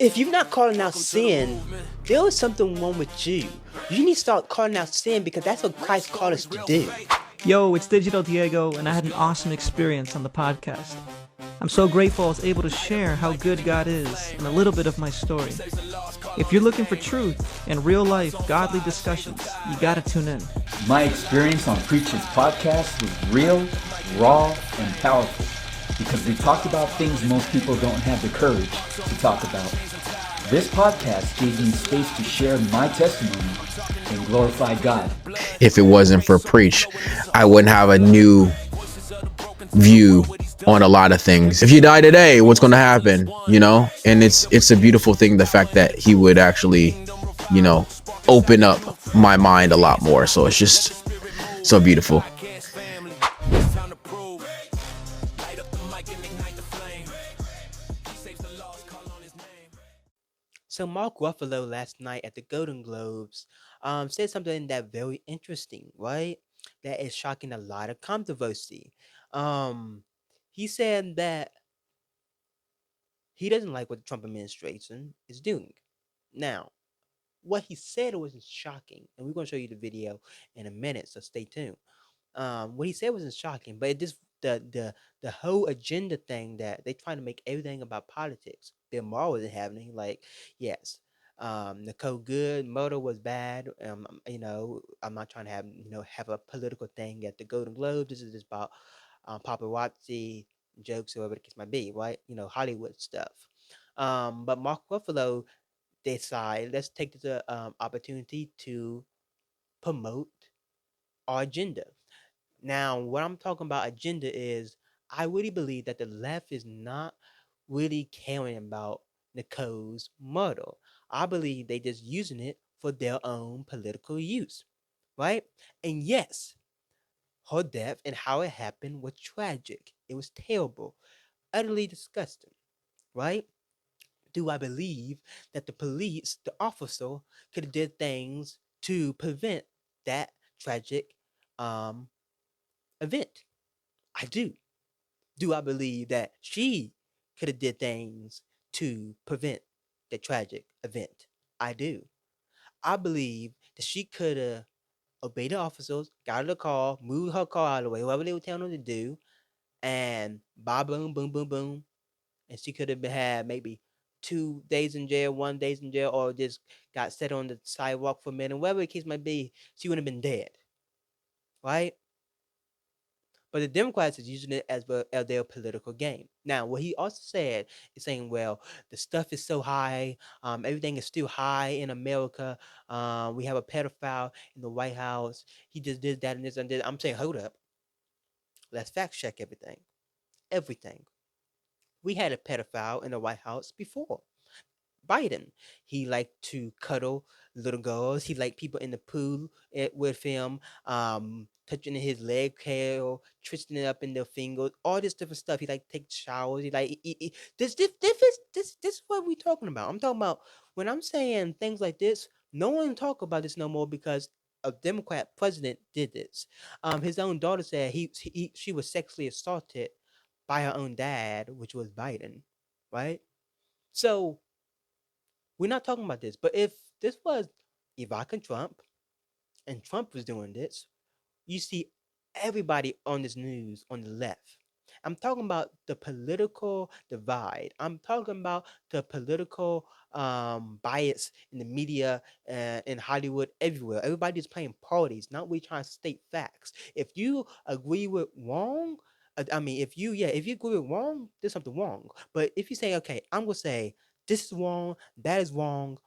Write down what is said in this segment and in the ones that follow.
If you're not calling out sin, there is something wrong with you. You need to start calling out sin because that's what Christ called us to do. Yo, it's Digital Diego, and I had an awesome experience on the podcast. I'm so grateful I was able to share how good God is and a little bit of my story. If you're looking for truth and real life godly discussions, you gotta tune in. My experience on Preach's podcast was real, raw, and powerful because they talked about things most people don't have the courage to talk about. This podcast gave me space to share my testimony and glorify God. If it wasn't for Preach, I wouldn't have a new view on a lot of things. If you die today, what's going to happen? And it's a beautiful thing, the fact that he would actually, open up my mind a lot more. So it's just so beautiful. So Mark Ruffalo last night at the Golden Globes said something that very interesting, right? That is shocking a lot of controversy. Um, he said that he doesn't like what the Trump administration is doing. Now, what he said wasn't shocking, and we're going to show you the video in a minute, so stay tuned. What he said wasn't shocking, but it just the whole agenda thing that they trying to make everything about politics. Bill Maher wasn't happening. Like, yes, Nicole Good murder was bad. I'm not trying to have a political thing at the Golden Globes. This is just about paparazzi jokes, or whatever the case might be, right? Hollywood stuff. But Mark Ruffalo decided, let's take this opportunity to promote our agenda. Now, what I'm talking about agenda is I really believe that the left is not really caring about Nicole's murder. I believe they just using it for their own political use, right? And yes, her death and how it happened was tragic. It was terrible, utterly disgusting, right? Do I believe that the police, the officer, could have did things to prevent that tragic um, event? I do. Do I believe that she could have did things to prevent the tragic event? I do. I believe that she could have obeyed the officers, got out of the car, moved her car out of the way, whatever they were telling her to do, and ba boom, boom, boom, boom. And she could have had maybe 2 days in jail, 1 days in jail, or just got set on the sidewalk for a minute, whatever the case might be, she would have been dead. Right? But the Democrats is using it as their political game. Now, what he also said is saying, well, the stuff is so high, everything is still high in America. We have a pedophile in the White House. He just did that and this and this. I'm saying, hold up. Let's fact check everything. Everything. We had a pedophile in the White House before. Biden. He liked to cuddle little girls. He liked people in the pool with him, touching his leg hair, twisting it up in their fingers, all this different stuff. He like take showers. He like this is what we talking about. I'm talking about when I'm saying things like this. No one talk about this no more because a Democrat president did this. His own daughter said she was sexually assaulted by her own dad, which was Biden, right? So we're not talking about this. But if this was Ivanka Trump and Trump was doing this, you see everybody on this news on the left. I'm talking about the political divide. I'm talking about the political bias in the media and in Hollywood, everywhere. Everybody's playing parties, not we trying to state facts. If you agree with wrong, if you agree with wrong, there's something wrong. But if you say, okay, I'm gonna say this is wrong, that is wrong,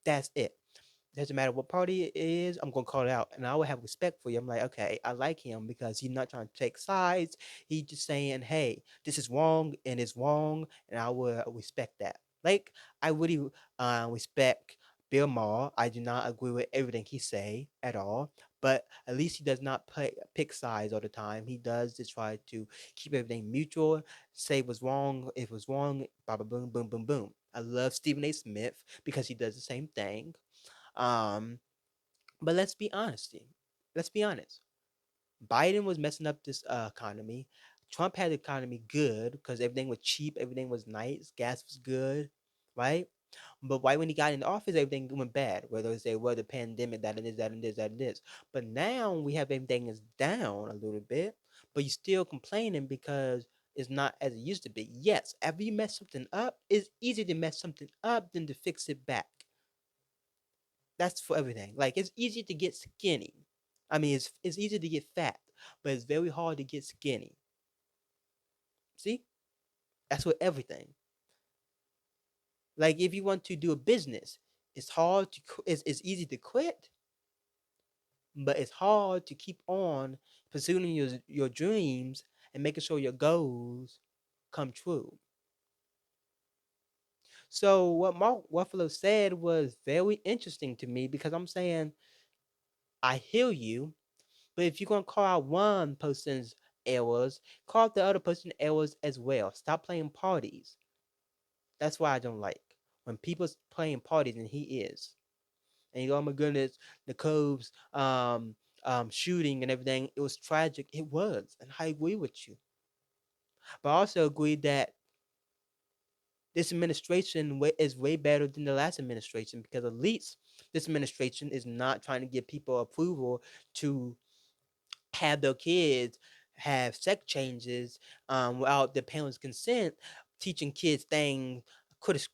that's it. Doesn't matter what party it is, I'm gonna call it out, and I will have respect for you. I'm like, okay, I like him because he's not trying to take sides. He's just saying, hey, this is wrong and it's wrong, and I will respect that. Like, I really respect Bill Maher. I do not agree with everything he say at all, but at least he does not pick sides all the time. He does just try to keep everything mutual, say what's wrong, if it was wrong, blah blah boom boom boom boom. I love Stephen A. Smith because he does the same thing. Um, but let's be honest. Let's be honest. Biden was messing up this economy. Trump had the economy good because everything was cheap, everything was nice, gas was good, right? But right when he got in office, everything went bad. Whether they were the pandemic, that and this, that and this, that and this. But now we have everything is down a little bit, but you're still complaining because it's not as it used to be. Yes, after you mess something up, it's easier to mess something up than to fix it back. That's for everything. Like it's easier to get skinny. I mean, it's easy to get fat, but it's very hard to get skinny. See, that's with everything. Like if you want to do a business, it's hard to it's easy to quit, but it's hard to keep on pursuing your dreams and making sure your goals come true. So what Mark Ruffalo said was very interesting to me because I'm saying I hear you, but if you're gonna call out one person's errors, call out the other person's errors as well. Stop playing parties. That's why I don't like when people's playing parties and he is. And you go, oh my goodness, the Cubs shooting and everything. It was tragic. It was, and I agree with you. But I also agree that this administration is way better than the last administration because at least this administration is not trying to give people approval to have their kids have sex changes without their parents' consent, teaching kids things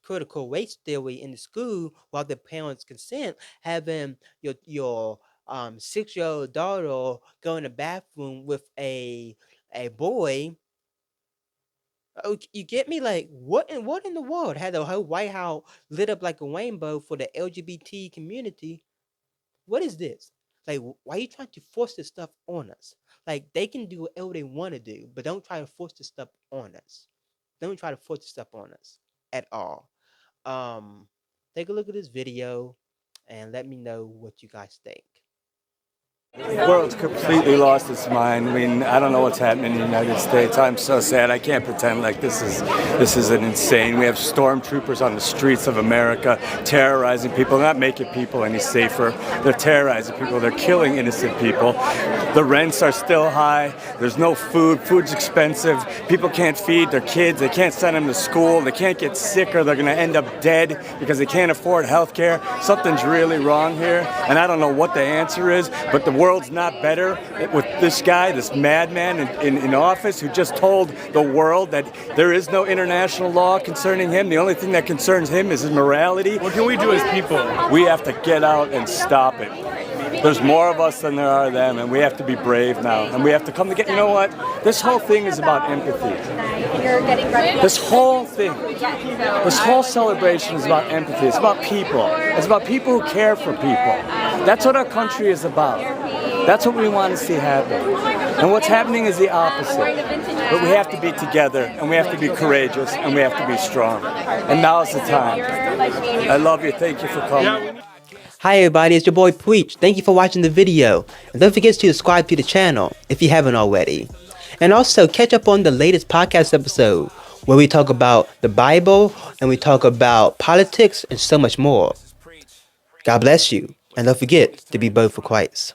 critical race theory in the school without their parents' consent, having your 6-year-old daughter go in the bathroom with a boy. Oh, you get me? Like what in the world had the whole White House lit up like a rainbow for the LGBT community? What is this? Like, why are you trying to force this stuff on us? Like, they can do whatever they want to do, but don't try to force this stuff on us. Don't try to force this stuff on us at all. Um, Take a look at this video and let me know what you guys think. The world's completely lost its mind. I mean, I don't know what's happening in the United States. I'm so sad. I can't pretend like this is an insane. We have stormtroopers on the streets of America terrorizing people, not making people any safer. They're terrorizing people. They're killing innocent people. The rents are still high. There's no food. Food's expensive. People can't feed their kids. They can't send them to school. They can't get sick or they're going to end up dead because they can't afford health care. Something's really wrong here, and I don't know what the answer is, but the world's not better with this guy, this madman in office who just told the world that there is no international law concerning him. The only thing that concerns him is his morality. What can we do as people? We have to get out and stop it. There's more of us than there are them, and we have to be brave now. And we have to come together. You know what? This whole thing is about empathy. This whole thing, this whole celebration is about empathy. It's about people. It's about people who care for people. That's what our country is about. That's what we want to see happen. And what's happening is the opposite. But we have to be together, and we have to be courageous, and we have to be strong. And now is the time. I love you. Thank you for coming. Hi everybody, it's your boy Preach. Thank you for watching the video. And don't forget to subscribe to the channel if you haven't already. And also catch up on the latest podcast episode where we talk about the Bible and we talk about politics and so much more. God bless you. And don't forget to be bold for Christ.